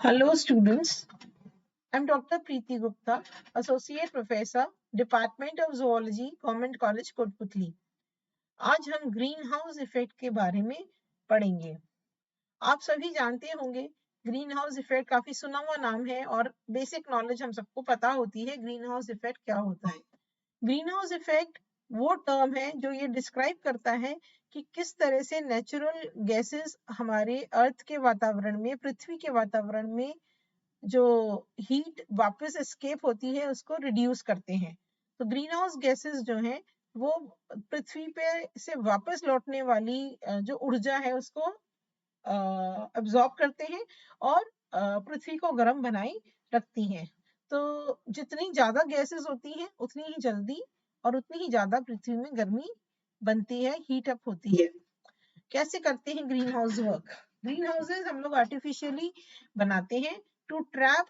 Hello students, I'm Dr. Preeti Gupta, Associate Professor, Department of Zoology, Government College, Kotputli. आज हम green house effect के बारे में पढ़ेंगे। आप सभी जानते होंगे ग्रीन हाउस इफेक्ट काफी सुना हुआ नाम है और बेसिक नॉलेज हम सबको पता होती है ग्रीन हाउस इफेक्ट क्या होता है। ग्रीन हाउस इफेक्ट वो टर्म है जो ये डिस्क्राइब करता है कि किस तरह से नेचुरल गैसेस हमारे अर्थ के वातावरण में, पृथ्वी के वातावरण में जो हीट वापस एस्केप होती है उसको रिड्यूस करते हैं। तो ग्रीन हाउस गैसेस जो हैं वो पृथ्वी पे से वापस लौटने वाली जो ऊर्जा है उसको अब्सॉर्ब करते हैं और पृथ्वी को गर्म बनाए रखती हैं। तो जितनी ज्यादा गैसेस होती हैं उतनी ही जल्दी और उतनी ही ज्यादा पृथ्वी में गर्मी बनती है, हीट अप होती है। कैसे करते हैं green house work? Green houses हम लोग आर्टिफिशियली बनाते हैं to trap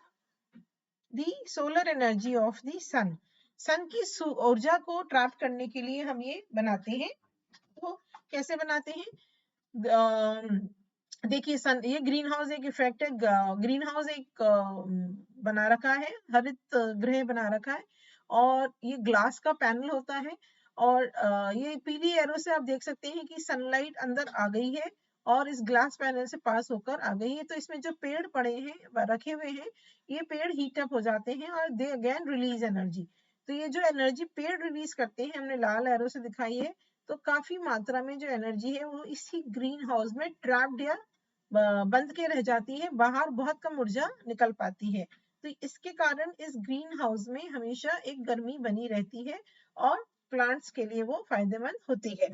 the solar energy of the sun. Sun की ऊर्जा को ट्रैप करने के लिए हम ये बनाते हैं। तो कैसे बनाते हैं? देखिए सन, ये ग्रीन हाउस एक इफेक्ट है। ग्रीन हाउस एक बना रखा है, हरित गृह बना रखा है और ये ग्लास का पैनल होता है और ये पीली एरो से आप देख सकते हैं कि सनलाइट अंदर आ गई है और इस ग्लास पैनल से पास होकर आ गई है। तो इसमें जो पेड़ पड़े हैं, रखे हुए हैं, ये पेड़ हीट अप हो जाते हैं और दे अगेन रिलीज एनर्जी। तो ये जो एनर्जी पेड़ रिलीज करते हैं, हमने लाल एरो से दिखाई है, तो काफी मात्रा में जो एनर्जी है वो इसी ग्रीन हाउस में ट्रैप्ड या बंद के रह जाती है, बाहर बहुत कम ऊर्जा निकल पाती है। तो इसके कारण इस ग्रीन हाउस में हमेशा एक गर्मी बनी रहती है और प्लांट्स के लिए वो फायदेमंद होती है।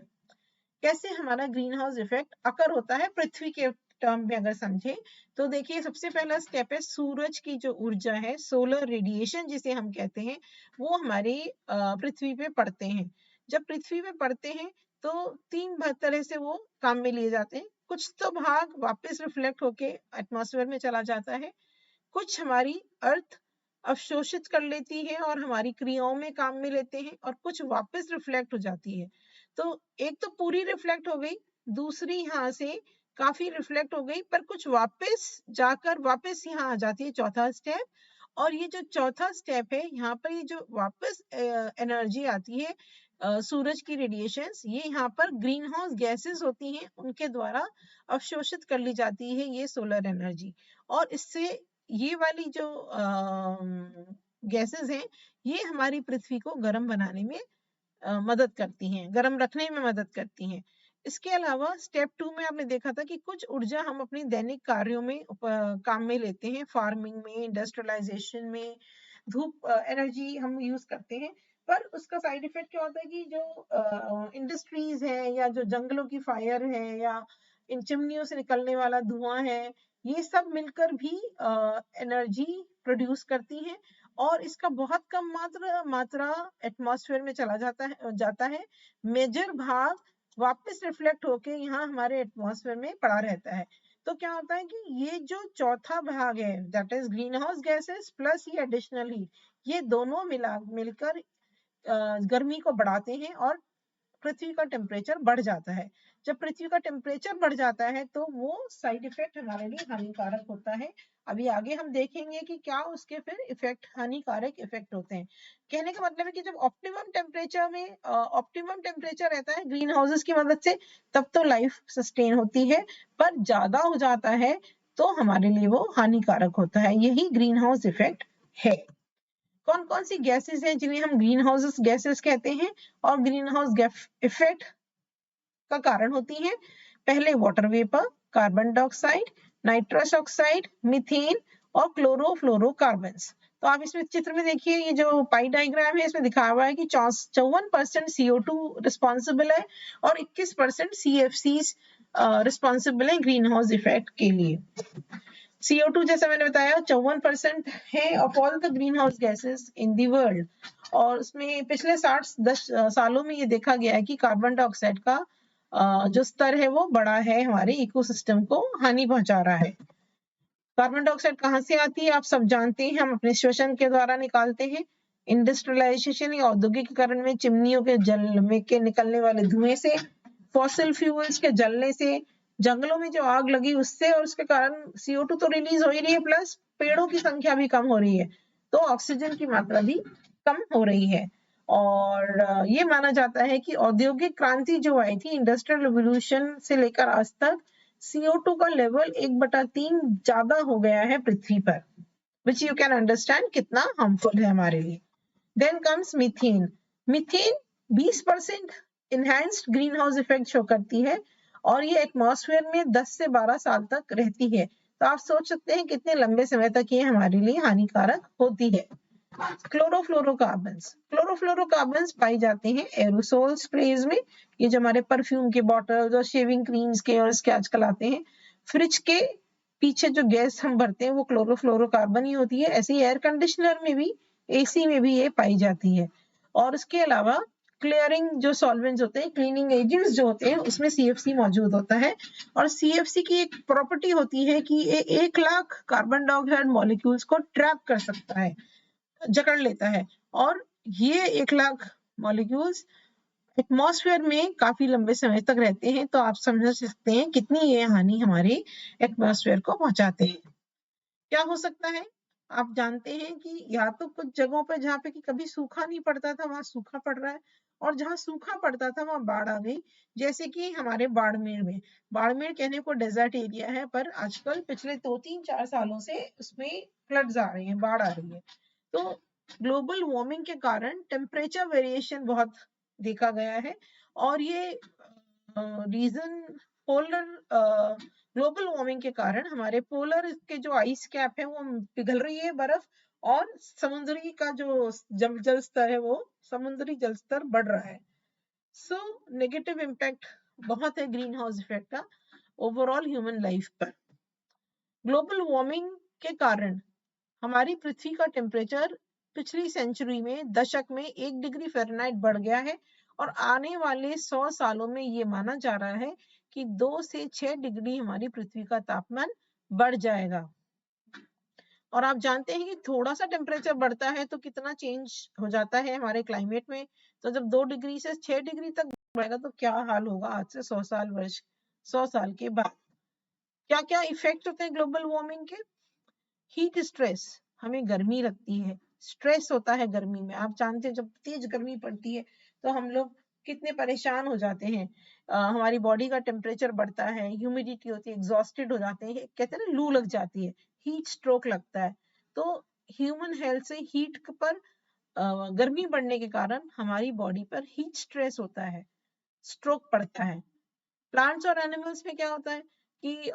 कैसे हमारा ग्रीन हाउस इफेक्ट अकर होता है पृथ्वी के टर्म में अगर समझे तो देखिए, सबसे पहला स्टेप है सूरज की जो ऊर्जा है, सोलर रेडिएशन जिसे हम कहते हैं, वो हमारी पृथ्वी पे पड़ते हैं। जब पृथ्वी पे पड़ते हैं तो तीन तरह से वो काम में लिए जाते हैं। कुछ तो भाग वापस रिफ्लेक्ट होके एटमॉस्फेयर में चला जाता है, कुछ हमारी अर्थ अवशोषित कर लेती है और हमारी क्रियाओं में काम में लेते हैं और कुछ वापस रिफ्लेक्ट हो जाती है। तो एक तो पूरी रिफ्लेक्ट हो गई, दूसरी यहाँ से काफी रिफ्लेक्ट हो गई, पर कुछ वापस जाकर वापस यहाँ आ जाती है, चौथा स्टेप। और ये जो चौथा स्टेप है, यहाँ पर ये जो वापस एनर्जी आती है, सूरज की रेडिएशंस, ये यहाँ पर ग्रीन हाउस गैसेस होती हैं, उनके द्वारा अवशोषित कर ली जाती है ये सोलर एनर्जी। और इससे ये वाली जो गैसेस हैं, ये हमारी पृथ्वी को गर्म बनाने में मदद करती हैं, गर्म रखने में मदद करती हैं। इसके अलावा स्टेप 2 में आपने देखा था कि कुछ ऊर्जा हम अपनी दैनिक कार्यों में काम में लेते हैं, फार्मिंग में, इंडस्ट्रियलाइजेशन में, धूप एनर्जी हम यूज करते हैं। पर उसका साइड इफेक्ट क्या होता है कि जो इंडस्ट्रीज है या जो जंगलों की फायर है या इन चिमनियों से निकलने वाला धुआं है, ये सब मिलकर भी एनर्जी प्रोड्यूस करती हैं और इसका बहुत कम मात्रा एटमॉस्फेयर में चला जाता है। मेजर भाग वापस रिफ्लेक्ट होके यहाँ हमारे एटमॉस्फेयर में पड़ा रहता है। तो क्या होता है कि ये जो चौथा भाग है, that is green house gases plus ये एडिशनल हीट, ये दोनों मिलकर गर्मी को बढ़ाते हैं और पृथ्वी का टेम्परेचर बढ़ जाता है। जब पृथ्वी का टेम्परेचर बढ़ जाता है तो वो साइड इफेक्ट हमारे लिए हानिकारक होता है। अभी आगे हम देखेंगे कि क्या उसके फिर इफेक्ट, हानिकारक इफेक्ट होते हैं। कहने का मतलब है कि जब ऑप्टिमम टेम्परेचर रहता है ग्रीन हाउसेस की मदद से, तब तो लाइफ सस्टेन होती है, पर ज्यादा हो जाता है तो हमारे लिए वो हानिकारक होता है। यही ग्रीन हाउस इफेक्ट है। कौन कौन सी गैसेस हैं जिन्हें हम ग्रीन हाउस गैसेस कहते हैं और ग्रीन हाउस इफेक्ट का कारण होती हैं? पहले water vapour, carbon dioxide, nitrous oxide, methane और क्लोरोफ्लोरोकार्बन्स। तो आप इसमें चित्र में देखिए, ये जो पाई डायग्राम है इसमें दिखाया हुआ है कि 54% CO2 रिस्पॉन्सिबल है और 21% CFC रिस्पॉन्सिबल है ग्रीन हाउस इफेक्ट के लिए। CO2 जैसे मैंने बताया 54% है of all the green house gases in the world. और उसमें पिछले 60 सालों में ये देखा गया है कि कार्बन डाइऑक्साइड का जो स्तर है वो बड़ा है, हमारे इकोसिस्टम को हानि पहुंचा रहा है। कार्बन डाइऑक्साइड कहाँ से आती है आप सब जानते हैं, हम अपने श्वसन के द्वारा निकालते हैं। इंडस्ट्रियलाइजेशन या औद्योगिकीकरण में चिमनियों के जल में के निकलने वाले धुएं से, फॉसिल फ्यूल्स के जलने से, जंगलों में जो आग लगी उससे, और उसके कारण CO2 तो रिलीज हो ही रही है, प्लस पेड़ों की संख्या भी कम हो रही है, तो ऑक्सीजन की मात्रा भी कम हो रही है। और ये माना जाता है कि औद्योगिक क्रांति जो आई थी, इंडस्ट्रियल रिवोल्यूशन से लेकर आज तक CO2 का लेवल 1/3 ज्यादा हो गया है पृथ्वी पर, विच यू कैन अंडरस्टैंड कितना हार्मफुल है हमारे लिए। Then comes methane. Methane 20% enhanced greenhouse effect show करती है, और ये एटमॉस्फेयर में 10 से 12 साल तक रहती है। तो आप सोच सकते हैं कितने लंबे समय तक ये हमारे लिए हानिकारक होती है। क्लोरोफ्लोरोकार्बन्स पाई जाते हैं एरोसोल स्प्रेज में, ये जो हमारे परफ्यूम के बॉटल्स और शेविंग क्रीम्स के और इसके आजकल आते हैं। फ्रिज के पीछे जो गैस हम भरते हैं वो क्लोरोफ्लोरोकार्बन ही होती है। ऐसे ही एयर कंडीशनर में भी, AC में भी ये पाई जाती है। और इसके अलावा क्लियरिंग जो सॉल्वेंट्स होते हैं, क्लीनिंग एजेंट्स जो होते हैं, उसमें CFC मौजूद होता है। और CFC की एक प्रॉपर्टी होती है कि ये 1 लाख कार्बन डाइऑक्साइड मॉलिक्यूल्स को ट्रैप कर सकता है, जकड़ लेता है। और ये 1 लाख मॉलिक्यूल्स एटमॉस्फेयर में काफी लंबे समय तक रहते हैं, तो आप समझ सकते हैं कितनी ये हानि हमारे एटमॉस्फेयर को पहुंचाते हैं। क्या हो सकता है? आप जानते हैं कि या तो कुछ जगहों पर जहाँ पे कि कभी सूखा नहीं पड़ता था, वहां सूखा पड़ रहा है, और जहाँ सूखा पड़ता था वहां बाढ़ आ गई, जैसे कि हमारे बाड़मेर में। बाड़मेर कहने को डेजर्ट एरिया है, पर आजकल पिछले 2-3-4 सालों से उसमें फ्लड्स आ रही हैं, बाढ़ आ रही है। तो ग्लोबल वार्मिंग के कारण टेम्परेचर वेरिएशन बहुत देखा गया है, और ये रीजन पोलर ग्लोबल वार्मिंग के कारण हमारे पोलर के जो आइस कैप है वो पिघल रही है, बर्फ, और समुद्री का जो जल स्तर है वो समुद्री जल स्तर बढ़ रहा है। सो नेगेटिव इम्पैक्ट बहुत है ग्रीन हाउस इफेक्ट का ओवरऑल ह्यूमन लाइफ पर। ग्लोबल वार्मिंग के कारण हमारी पृथ्वी का टेम्परेचर पिछली सेंचुरी में, दशक में 1 डिग्री फ़ारेनहाइट बढ़ गया है, और आने वाले 100 सालों में ये माना जा रहा है कि 2 से 6 डिग्री हमारी पृथ्वी का तापमान बढ़ जाएगा। और आप जानते हैं कि थोड़ा सा टेम्परेचर बढ़ता है तो कितना चेंज हो जाता है हमारे क्लाइमेट में। तो जब 2 डिग्री से 6 डिग्री तक बढ़ेगा तो क्या हाल होगा आज से 100 साल के बाद। क्या क्या इफेक्ट होते हैं ग्लोबल वार्मिंग के? हीट स्ट्रेस, हमें गर्मी लगती है, स्ट्रेस होता है गर्मी में। आप जानते हैं जब तेज गर्मी पड़ती है तो हम लोग कितने परेशान हो जाते हैं, हमारी बॉडी का टेम्परेचर बढ़ता है, ह्यूमिडिटी होती है, एग्जॉस्टेड हो जाते हैं, कहते हैं ना लू लग जाती है, हीट स्ट्रोक लगता है। तो ह्यूमन हेल्थ से हीट पर गर्मी बढ़ने के कारण हमारी बॉडी पर हीट स्ट्रेस होता है, स्ट्रोक पड़ता है। प्लांट्स और एनिमल्स में क्या होता है कि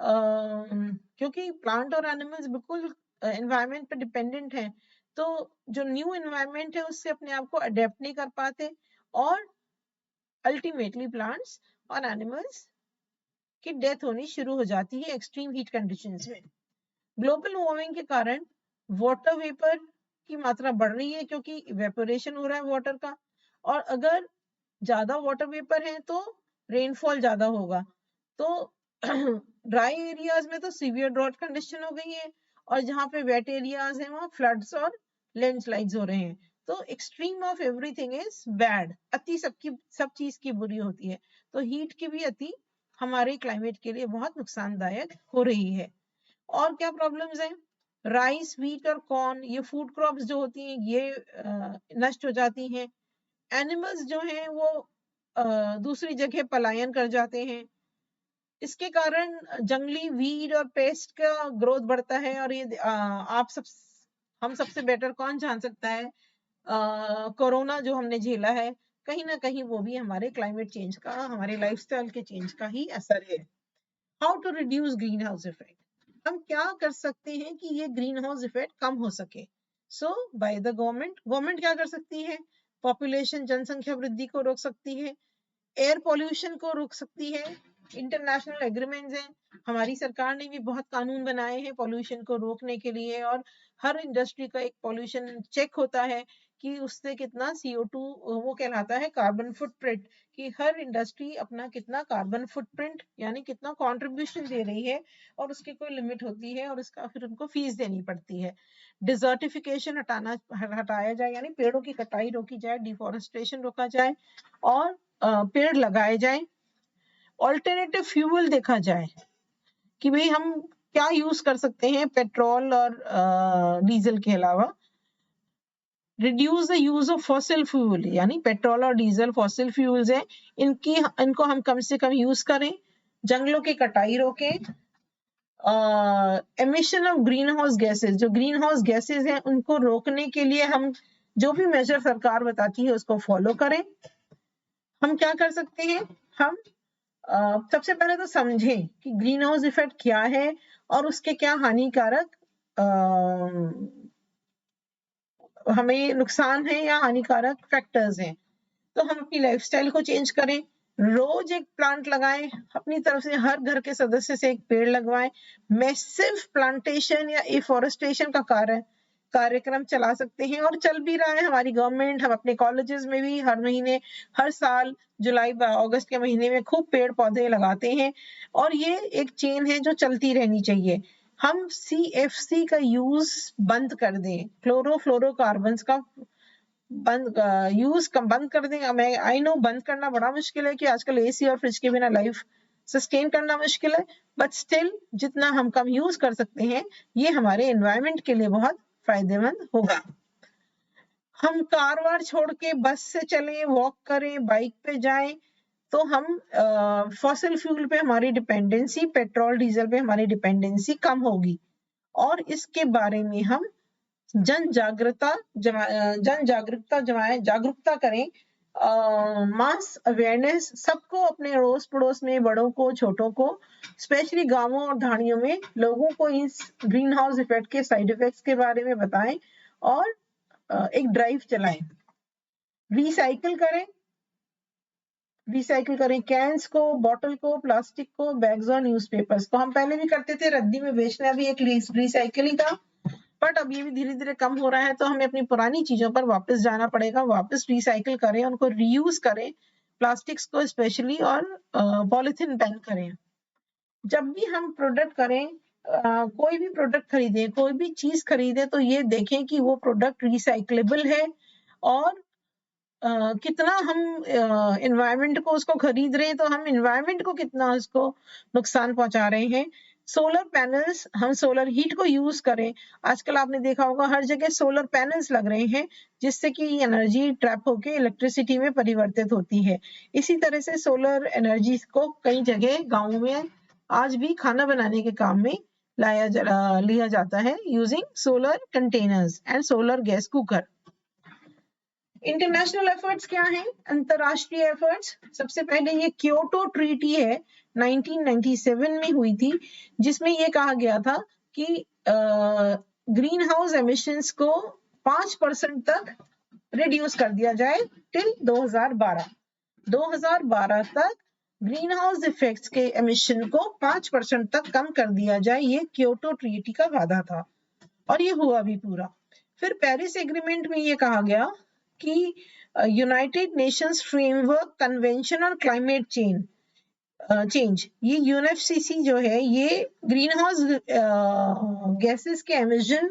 क्योंकि प्लांट और एनिमल्स बिल्कुल एनवायरनमेंट पे डिपेंडेंट है, तो जो न्यू एनवायरनमेंट है उससे अपने आप को अडेप्ट नहीं कर पाते, और अल्टीमेटली प्लांट्स और एनिमल्स की डेथ होनी शुरू हो जाती है एक्सट्रीम हीट कंडीशंस में। ग्लोबल वार्मिंग के कारण वाटर वेपर की मात्रा बढ़ रही है, क्योंकि इवेपोरेशन हो रहा है वाटर का, और अगर ज्यादा वाटर वेपर है तो रेनफॉल ज्यादा होगा। तो ड्राई एरियाज में तो सीवियर ड्रॉट कंडीशन हो गई है, और जहाँ पे वेट एरियाज हैं वहाँ फ्लड्स और लैंडस्लाइड्स हो रहे हैं। तो extreme of everything is bad, अति सब चीज की बुरी होती है। तो हीट की भी अति हमारे क्लाइमेट के लिए बहुत नुकसानदायक हो रही है। और क्या प्रॉब्लम्स हैं? राइस, व्हीट और कॉर्न, ये फूड क्रॉप्स जो होती हैं ये नष्ट हो जाती हैं। एनिमल्स जो हैं वो दूसरी जगह पलायन कर जाते हैं। इसके कारण जंगली वीड और पेस्ट का ग्रोथ बढ़ता है, और ये हम सबसे बेटर कौन जान सकता है, कोरोना जो हमने झेला है, कहीं ना कहीं वो भी हमारे क्लाइमेट चेंज का, हमारे लाइफस्टाइल के चेंज का ही असर है। How to reduce greenhouse effect? हम क्या कर सकते हैं कि ये ग्रीन हाउस इफेक्ट कम हो सके? सो बाय द गवर्नमेंट क्या कर सकती है? पॉपुलेशन, जनसंख्या वृद्धि को रोक सकती है, एयर पॉल्यूशन को रोक सकती है, इंटरनेशनल एग्रीमेंट्स हैं, हमारी सरकार ने भी बहुत कानून बनाए हैं पॉल्यूशन को रोकने के लिए, और हर इंडस्ट्री का एक पॉल्यूशन चेक होता है कि उससे कितना CO2 वो कहलाता है कार्बन फुटप्रिंट, कि हर इंडस्ट्री अपना कितना कार्बन फुटप्रिंट यानी कितना कंट्रीब्यूशन दे रही है, और उसकी कोई लिमिट होती है, और उसका फिर उनको फीस देनी पड़ती है। डिजर्टिफिकेशन हटाया जाए, यानी पेड़ों की कटाई रोकी जाए, डिफॉरेस्टेशन रोका जाए, और पेड़ लगाए जाएं। ऑल्टरनेटिव फ्यूल देखा जाए कि भाई हम क्या यूज कर सकते हैं पेट्रोल और डीजल के अलावा। Reduce the use of fossil fuel, यानी पेट्रोल और डीजल फॉसिल फ्यूल्स है, इनको हम कम से कम यूज करें, जंगलों की कटाई रोकें, emission of green house gases, जो ग्रीन हाउस गैसेज हैं उनको रोकने के लिए हम जो भी मेजर सरकार बताती है उसको फॉलो करें। हम क्या कर सकते हैं, हम सबसे पहले तो समझें कि ग्रीन हाउस इफेक्ट क्या है और उसके क्या हानिकारक हमें नुकसान है या हानिकारक फैक्टर्स हैं। तो हम अपनी लाइफस्टाइल को चेंज करें, रोज एक प्लांट लगाएं, अपनी तरफ से हर घर के सदस्य से एक पेड़ लगवाएं, मैसिव प्लांटेशन या एफॉरेस्टेशन का कार्यक्रम चला सकते हैं और चल भी रहा है हमारी गवर्नमेंट। हम अपने कॉलेजेस में भी हर महीने, हर साल जुलाई अगस्त के महीने में खूब पेड़ पौधे लगाते हैं और ये एक चेन है जो चलती रहनी चाहिए। हम CFC का यूज बंद कर दें, क्लोरोफ्लोरोकार्बन्स का बंद कर दें। मैं आई नो बंद करना बड़ा मुश्किल है कि आजकल AC और फ्रिज के बिना लाइफ सस्टेन करना मुश्किल है, बट स्टिल जितना हम कम यूज कर सकते हैं ये हमारे एनवायरनमेंट के लिए बहुत फायदेमंद होगा। हम कार वार छोड़ के बस से चलें, वॉक करें, बाइक पे जाएं, तो हम फॉसिल फ्यूल पे हमारी डिपेंडेंसी, पेट्रोल डीजल पे हमारी डिपेंडेंसी कम होगी। और इसके बारे में हम जागरूकता करें, मास अवेयरनेस, सबको अपने अड़ोस पड़ोस में, बड़ों को, छोटों को, स्पेशली गांवों और ढाणियों में लोगों को इस ग्रीन हाउस इफेक्ट के साइड इफेक्ट्स के बारे में बताएं और एक ड्राइव चलाएं। रिसाइकिल करें कैंस को, बॉटल को, प्लास्टिक को, बैग्स और न्यूज़पेपर्स को। हम पहले भी करते थे, रद्दी में बेचना भी एक रिसाइकिल ही था, बट अब ये भी धीरे धीरे कम हो रहा है, तो हमें अपनी पुरानी चीजों पर वापस जाना पड़ेगा, वापस रिसाइकिल करें, उनको रीयूज करें, प्लास्टिक्स को स्पेशली, और पॉलिथीन बैन करें। जब भी हम प्रोडक्ट करें, कोई भी प्रोडक्ट खरीदें, कोई भी चीज खरीदें, तो ये देखें कि वो प्रोडक्ट रिसाइक्लेबल है और कितना हम एनवायरनमेंट को उसको खरीद रहे हैं, तो हम एनवायरनमेंट को कितना उसको नुकसान पहुंचा रहे हैं। सोलर पैनल्स, हम सोलर हीट को यूज करें। आजकल आपने देखा होगा हर जगह सोलर पैनल्स लग रहे हैं, जिससे कि एनर्जी ट्रैप होके इलेक्ट्रिसिटी में परिवर्तित होती है। इसी तरह से सोलर एनर्जी को कई जगह गाँव में आज भी खाना बनाने के काम में लिया जाता है, using solar containers and solar gas cooker. International efforts क्या हैं? अंतरराष्ट्रीय एफर्ट्स, सबसे पहले ये क्योटो ट्रीटी है, 1997 में हुई थी, जिसमें ये कहा गया था कि ग्रीन हाउस एमिशंस को 5% तक रिड्यूस कर दिया जाए टिल 2012 तक ग्रीन हाउस इफेक्ट्स के एमिशन को 5% तक कम कर दिया जाए। ये क्योटो ट्रीटी का वादा था और ये हुआ भी पूरा। फिर पेरिस एग्रीमेंट में ये कहा गया कि United Nations framework convention on climate change, ये UNFCCC जो है, ये ग्रीन हाउस गैसेस के एमिशन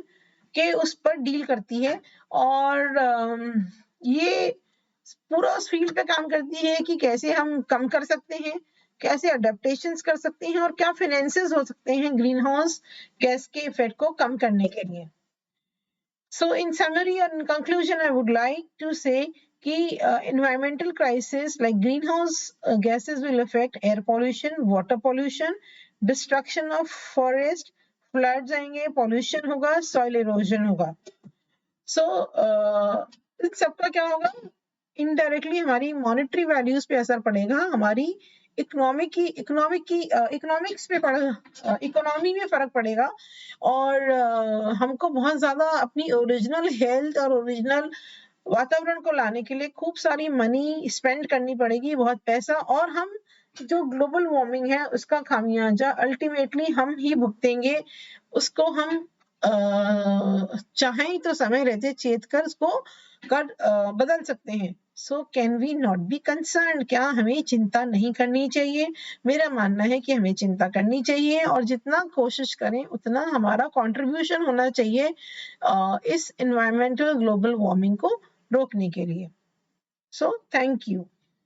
के उस पर डील करती है और ये पूरा उस फील्ड पे काम करती है कि कैसे हम कम कर सकते हैं, कैसे अडेप्टेशंस कर सकते हैं और क्या फाइनेंसेस हो सकते हैं ग्रीन हाउस गैस के इफेक्ट को कम करने के लिए। So in summary and in conclusion, I would like to say कि environmental crisis like greenhouse gases will affect air pollution, water pollution, destruction of forest, floods आएंगे, pollution होगा, soil erosion होगा। So इस सबका क्या होगा? Indirectly हमारी monetary values पे असर पड़ेगा, हमारी इकोनॉमिक्स पे इकोनॉमी में फर्क पड़ेगा और हमको बहुत ज्यादा अपनी ओरिजिनल हेल्थ और ओरिजिनल वातावरण को लाने के लिए खूब सारी मनी स्पेंड करनी पड़ेगी, बहुत पैसा, और हम जो ग्लोबल वार्मिंग है उसका खामियाजा अल्टीमेटली हम ही भुगतेंगे। उसको हम चाहें तो समय रहते चेत कर उसको बदल सकते हैं। So can we not be concern, क्या हमें चिंता नहीं करनी चाहिए? मेरा मानना है कि हमें चिंता करनी चाहिए और जितना कोशिश करें उतना हमारा कंट्रीब्यूशन होना चाहिए इस एनवायरमेंटल ग्लोबल वार्मिंग को रोकने के लिए। So thank you.